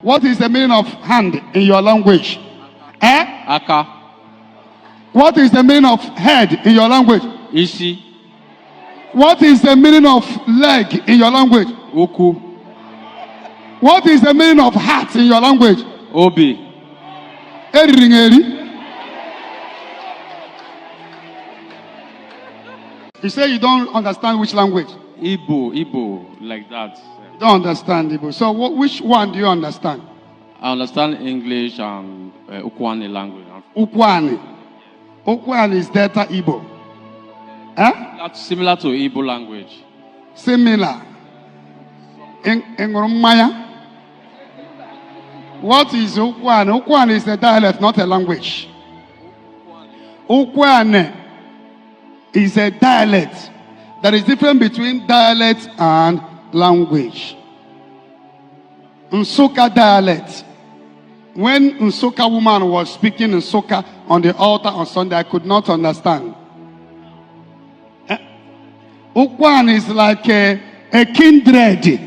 What is the meaning of hand in your language? Eh? Aka. What is the meaning of head in your language? Ishi. What is the meaning of leg in your language? Uku. What is the meaning of heart in your language? Obi. Eri. You say you don't understand which language? Igbo, like that. You don't understand Igbo. So which one do you understand? I understand English and Ukwane language. Ukwane. Ukwane is Delta Igbo. Huh? That's similar to Igbo language. Similar. Maya. What is Ukwane? Ukwane is a dialect, not a language. Ukwane is a dialect. There is difference between dialect and language. Nsukka dialect. When Nsukka woman was speaking Nsukka on the altar on Sunday, I could not understand. Ukwane is like a kindred,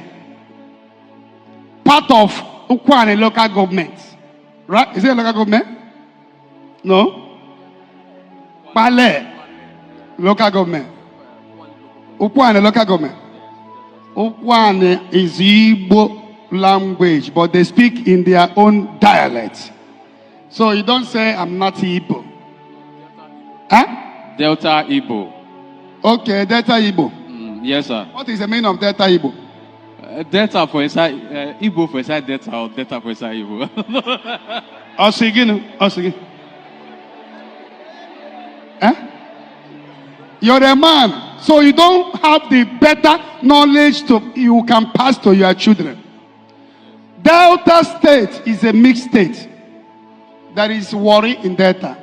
part of Ukwane local government. Right? Is it a local government? No? Pale. Local government. Ukwane local government. Ukwane is Igbo language, but they speak in their own dialect. So you don't say I'm not Igbo. Huh? Delta Igbo. Okay, Delta Igbo. Yes, sir. What is the meaning of Delta Igbo? Delta for inside Igbo for inside Delta or Delta for inside Igbo. Osigin. Huh? You're a man, so you don't have the better knowledge you can pass to your children. Delta State is a mixed state. There is worry in Delta.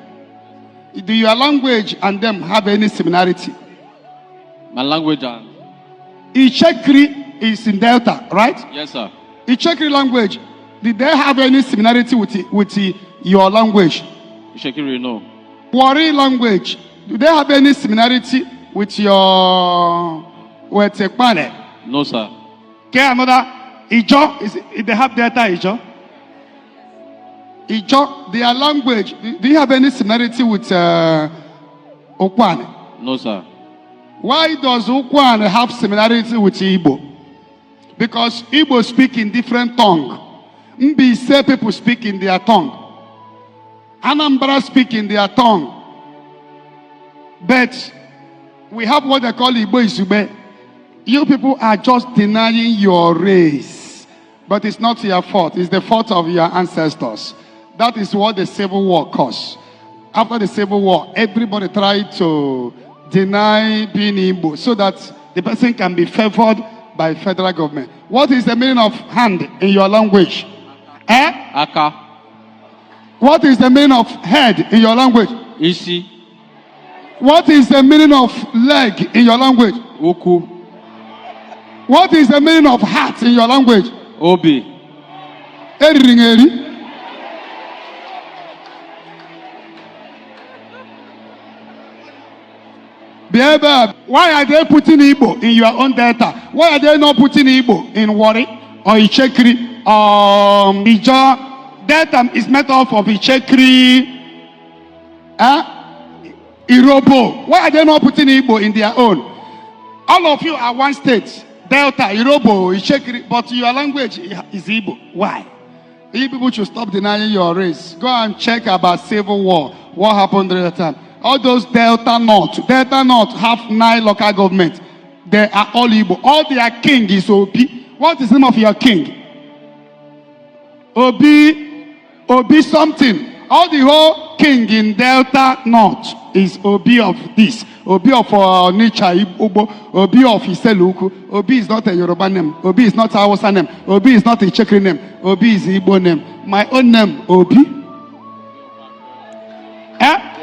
Do your language and them have any similarity? My language and Ichekri is in Delta, right? yes, sir. Ichekri language, did they have any similarity with your language? Ishekiri, no. Worry language, do they have any similarity with your Wetekpane? No, sir. Okay, another Ijo, they have Delta Ijo? Ijo, their language, do you have any similarity with Ukwane? No, sir. Why does Ukwane have similarity with Igbo? Because Igbo speak in different tongue. Mbise people speak in their tongue. Anambra speak in their tongue. But we have what they call Igbo Isube. You people are just denying your race. But it's not your fault. It's the fault of your ancestors. That is what the Civil War caused. After the Civil War, everybody tried to deny being Igbo so that the person can be favored by federal government. What is the meaning of hand in your language? Eh? Aka. What is the meaning of head in your language? Ishi. What is the meaning of leg in your language? Uku. What is the meaning of heart in your language? Obi. Eri. Why are they putting Igbo in your own Delta? Why are they not putting Igbo in Wari or Ichekri or Ijo? Delta is made up of Ichekri, Irobo. Why are they not putting Igbo in their own? All of you are one state. Delta, Irobo, Ichekri, but your language is Igbo. Why? You people should stop denying your race. Go and check about Civil War. What happened during that time? All those Delta North have 9 local governments. They are all Igbo. All their king is Obi. What is the name of your king? Obi something. All the whole king in Delta North is Obi of this. Obi of Nicha Igbo. Obi of Iseluku. Obi is not a Yoruba name. Obi is not a Hausa name. Obi is not a Chekri name. Obi is Igbo name. My own name, Obi.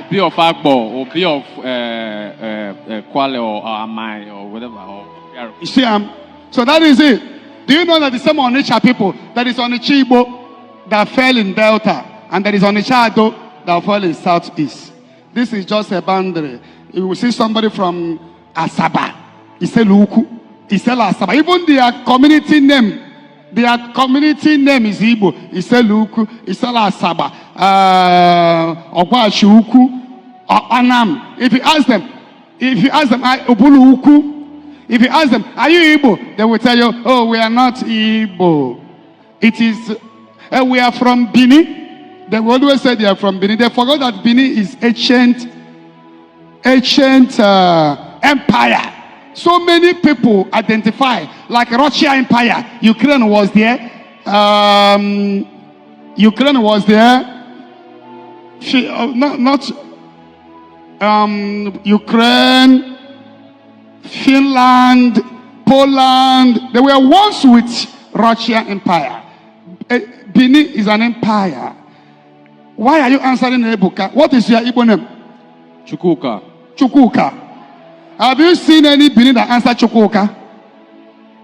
Obi of Agbo, Obi of Kwale or Amai or whatever. You see, so that is it. Do you know that the same Onitsha people, that is Onitsha Igbo that fell in Delta, and there is Onitsha Ado that fell in Southeast. This is just a boundary. You will see somebody from Asaba, Iseluku, Isela Asaba. Even their community name Their community name is Igbo. Iseluku, Isala Asaba, Ogwashuku, Anam. If you ask them, Ubulu Uku, if you ask them, are you Igbo? They will tell you, oh, we are not Igbo. It is, we are from Benin. They will always say they are from Benin. They forgot that Benin is ancient empire. So many people identify, like Russia Empire. Ukraine was there. Ukraine was there. Ukraine, Finland, Poland. They were once with Russia Empire. Benin is an empire. Why are you answering Ebuka? What is your Igbo name? Chukwuka. Chukwuka. Have you seen any Benin that answer Chukwuka?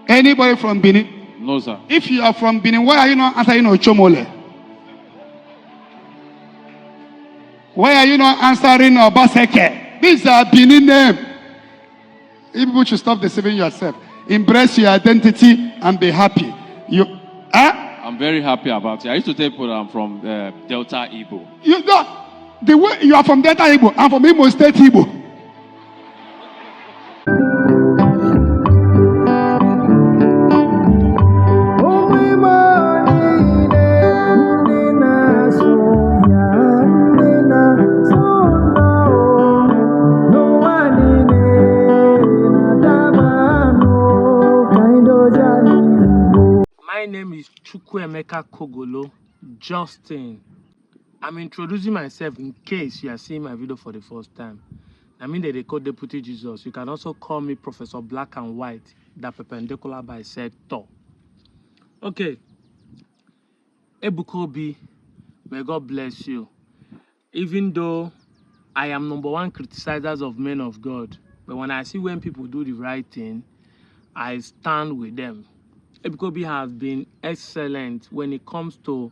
Anybody from Benin? No, sir. If you are from Benin, why are you not answering Ochomole? Why are you not answering Obaseke? These are Benin name. You people should stop deceiving yourself. Embrace your identity and be happy. I'm very happy about it. I used to tell people I'm from Delta Igbo. You know, the way you are from Delta Igbo, I'm from Imo State Igbo. My name is Chukwuemeka Kogolo Justin. I'm introducing myself in case you are seeing my video for the first time. I mean they call Deputy Jesus. You can also call me Professor Black and White, the perpendicular bisector. Okay. Ebuka, may God bless you. Even though I am #1 criticizers of men of God, but when I see when people do the right thing, I stand with them. Ebuka has been excellent when it comes to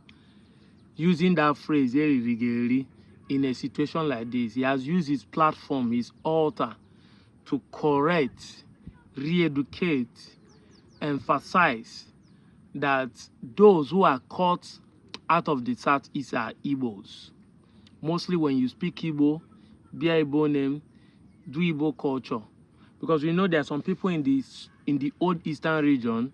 using that phrase in a situation like this. He has used his platform, his altar, to correct, re-educate, emphasize that those who are caught out of the Southeast are Igbos. Mostly when you speak Igbo, bear Igbo name, do Igbo culture. Because we know there are some people in the old Eastern region,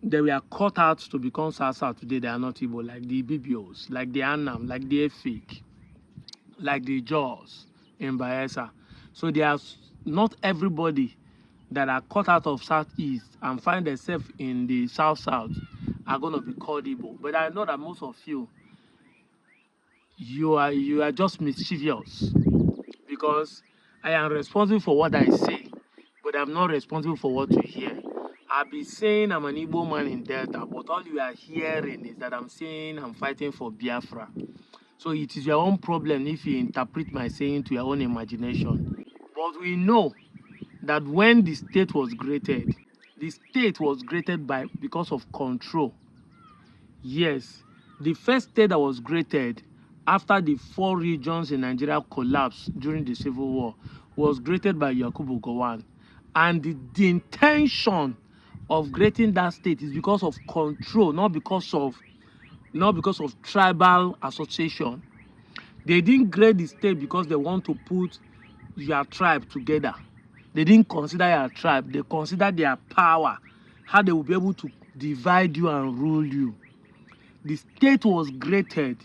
they were cut out to become Sasa. Today they are not Igbo, like the Ibibios, like the Annam, like the Efik, like the Jaws in Bayelsa. So there's not everybody that are cut out of Southeast and find themselves in the South are going to be called Igbo. But I know that most of you are just mischievous, because I am responsible for what I say, but I'm not responsible for what you hear. I'll be saying I'm an Igbo man in Delta, but all you are hearing is that I'm saying I'm fighting for Biafra. So it is your own problem if you interpret my saying to your own imagination. But we know that when the state was created because of control. Yes, the first state that was created after the 4 regions in Nigeria collapsed during the Civil War was created by Yakubu Gowon. And the intention of creating that state is because of control, not because of tribal association. They didn't create the state because they want to put your tribe together. They didn't consider your tribe. They considered their power, how they will be able to divide you and rule you. The state was created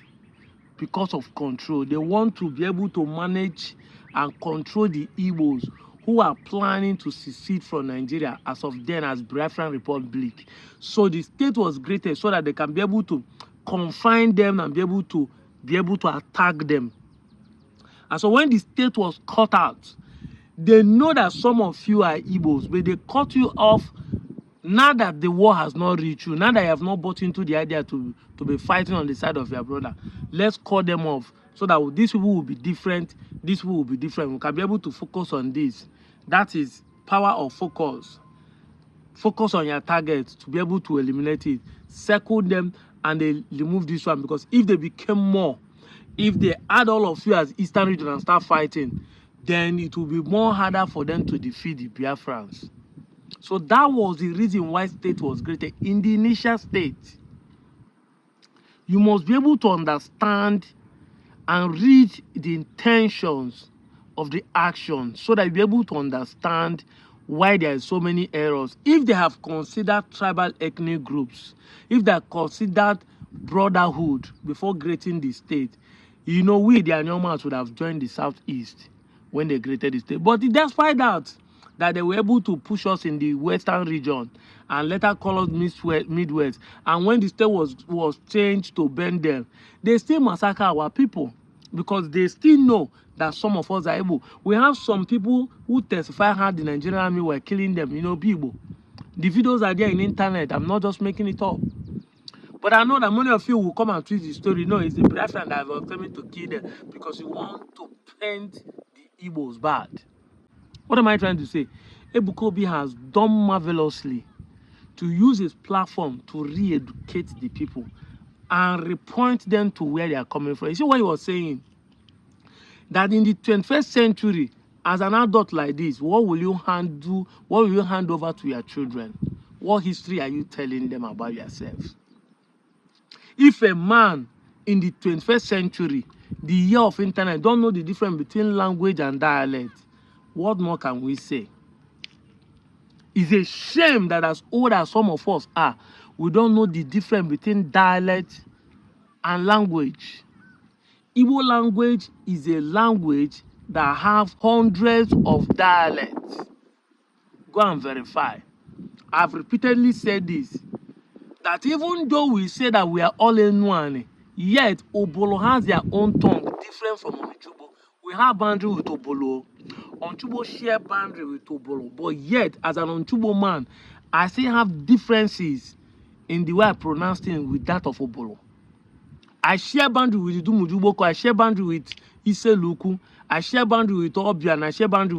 because of control. They want to be able to manage and control the Igbos who are planning to secede from Nigeria as of then as Biafran Republic. So the state was created so that they can be able to confine them and be able to attack them. And so when the state was cut out, they know that some of you are Igbos, but they cut you off now that the war has not reached you, now that you have not bought into the idea to be fighting on the side of your brother. Let's cut them off so that these people will be different, these people will be different. We can be able to focus on this. That is power of focus. Focus on your target to be able to eliminate it. Circle them and they remove this one, because if they became more, if they add all of you as Eastern region and start fighting, then it will be more harder for them to defeat the Biafrans. So that was the reason why state was created. In the initial state, you must be able to understand and read the intentions of the action so that you'll be able to understand why there are so many errors. If they have considered tribal ethnic groups, if they have considered brotherhood before creating the state, you know, we, the Anyomans, would have joined the Southeast when they created the state. But despite that they were able to push us in the western region and later call us Midwest. And when the state was changed to Bendel, they still massacre our people because they still know that some of us are able. We have some people who testify how the Nigerian army were killing them, you know, people. The videos are there in the internet. I'm not just making it up. But I know that many of you will come and twist the story. No, it's the Biafran that was coming to kill them because you want to paint the Igbos bad. What am I trying to say? Ebuka has done marvelously to use his platform to re-educate the people and repoint them to where they are coming from. You see what he was saying? That in the 21st century, as an adult like this, what will you hand over to your children? What history are you telling them about yourself? If a man in the 21st century, the year of internet, don't know the difference between language and dialect, what more can we say? It's a shame that as old as some of us are, we don't know the difference between dialect and language. Igbo language is a language that have hundreds of dialects. Go and verify. I've repeatedly said this, that even though we say that we are all in one, yet Obolo has their own tongue different from Onchubo. We have boundary with Obolo. Onchubo share boundary with Obolo, but yet as an Onchubo man, I still have differences in the way I pronounce things with that of Obolo. I share boundary with Idumujuboko, I share boundary with Iseluku, I share boundary with Obia, and I share boundary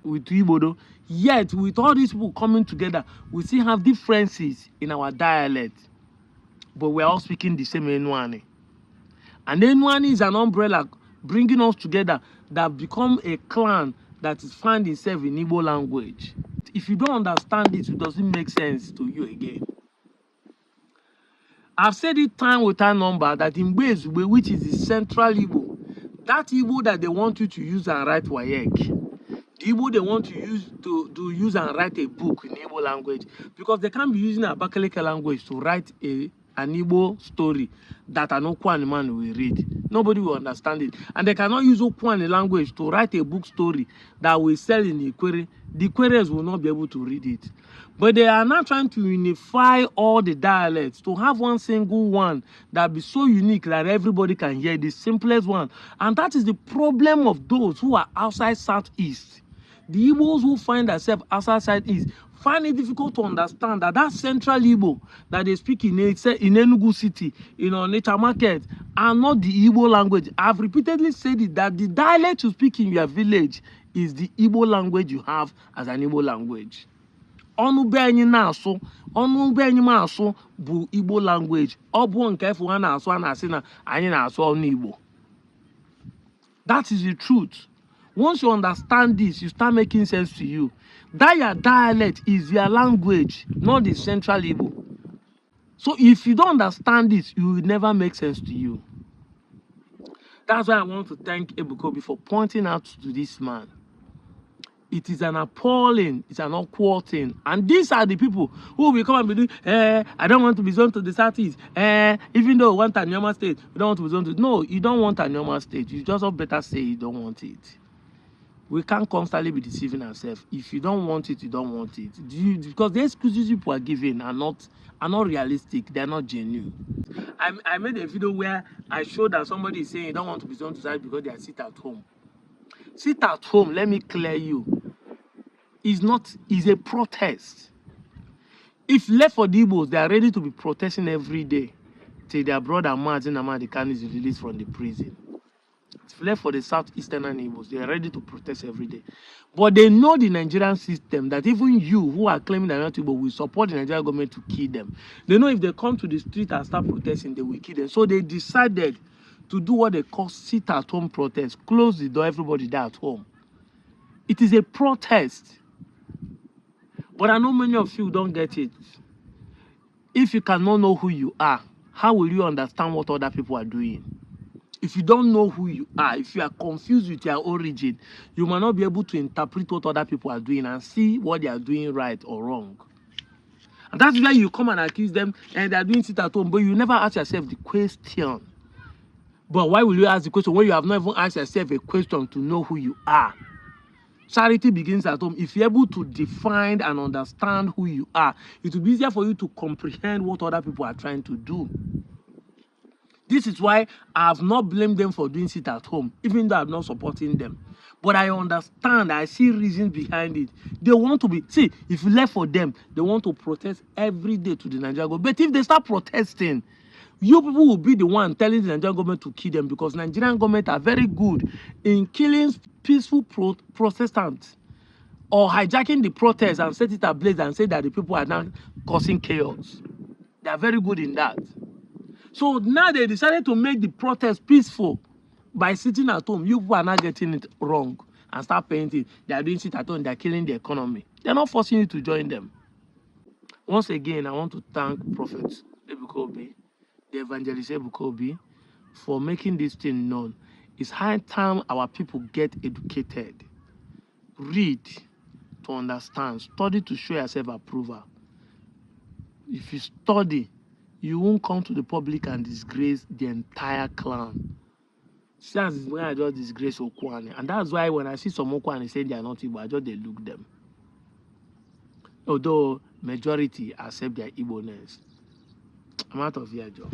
with Ibodo. Yet, with all these people coming together, we still have differences in our dialect, but we're all speaking the same Enwani. And Enwani is an umbrella bringing us together that become a clan that is found itself in Igbo language. If you don't understand this, it doesn't make sense to you again. I've said it time with a number that in Bezube, which is the central Igbo, that Igbo that they want you to use and write Wayek, the Igbo they want you to use and write a book in Igbo language, because they can't be using a Abakaleke language to write an Igbo story that an Okwani man will read. Nobody will understand it. And they cannot use Okwani language to write a book story that will sell in Ikwere. The Ikweres will not be able to read it. But they are now trying to unify all the dialects to have one single one that be so unique that everybody can hear, the simplest one. And that is the problem of those who are outside Southeast. The Igbos who find themselves outside Southeast find it difficult to understand that central Igbo that they speak in Enugu City, in Onitsha Market, are not the Igbo language. I've repeatedly said it, that the dialect you speak in your village is the Igbo language you have as an Igbo language. Ọnụ be anyị na-asụ, ọnụ be anyị na-asụ bụ Igbo language. Ọ bụ nke efu ha na-asụ, a na-asị na anyị na-asụ ọnụ Igbo. That is the truth. Once you understand this, you start making sense to you. That your dialect is your language, not the central Igbo. So if you don't understand this, it will never make sense to you. That's why I want to thank Ebuka for pointing out to this man. It is an appalling, it's an awkward thing. And these are the people who will come and be doing, I don't want to be zoned to the Southeast. Even though we want a normal state, we don't want to be zoned to. No, you don't want a normal state. You just better say you don't want it. We can't constantly be deceiving ourselves. If you don't want it, you don't want it. Because the excuses people are giving are not realistic. They're not genuine. I made a video where I showed that somebody is saying you don't want to be zoned to side because they are sit at home. Sit at home, let me clear you, is a protest. If left for the Igbos, they are ready to be protesting every day till their brother Mazen Amadi Khan is released from the prison. If left for the Southeastern Igbos, they are ready to protest every day. But they know the Nigerian system, that even you who are claiming that not Igbo will support the Nigerian government to kill them. They know if they come to the street and start protesting, they will kill them. So they decided to do what they call sit-at-home protest. Close the door, everybody there at home. It is a protest. But I know many of you don't get it. If you cannot know who you are, how will you understand what other people are doing? If you don't know who you are, if you are confused with your origin, you might not be able to interpret what other people are doing and see what they are doing right or wrong. And that's why you come and accuse them and they are doing it at home, but you never ask yourself the question. But why will you ask the question when you have not even asked yourself a question to know who you are? Charity begins at home. If you're able to define and understand who you are, it will be easier for you to comprehend what other people are trying to do. This is why I have not blamed them for doing it at home, even though I'm not supporting them. But I understand, I see reasons behind it. They want to be, see, if you left for them, they want to protest every day to the Nigerian government. But if they start protesting, you people will be the one telling the Nigerian government to kill them, because Nigerian government are very good in killing peaceful protestants or hijacking the protest and set it ablaze and say that the people are now causing chaos. They are very good in that. So now they decided to make the protest peaceful by sitting at home. You people are not getting it wrong and start painting. They are doing it at home. They are killing the economy. They are not forcing you to join them. Once again, I want to thank Prophet Ebuka, the evangelist Ebuka, for making this thing known. It's high time our people get educated. Read to understand. Study to show yourself approval. If you study, you won't come to the public and disgrace the entire clan. That's when I just disgrace Okwane. And that's why when I see some Okwane saying they are not Igbo, I just they look them. Although majority accept their Igbo-ness. I'm out of here, Joe.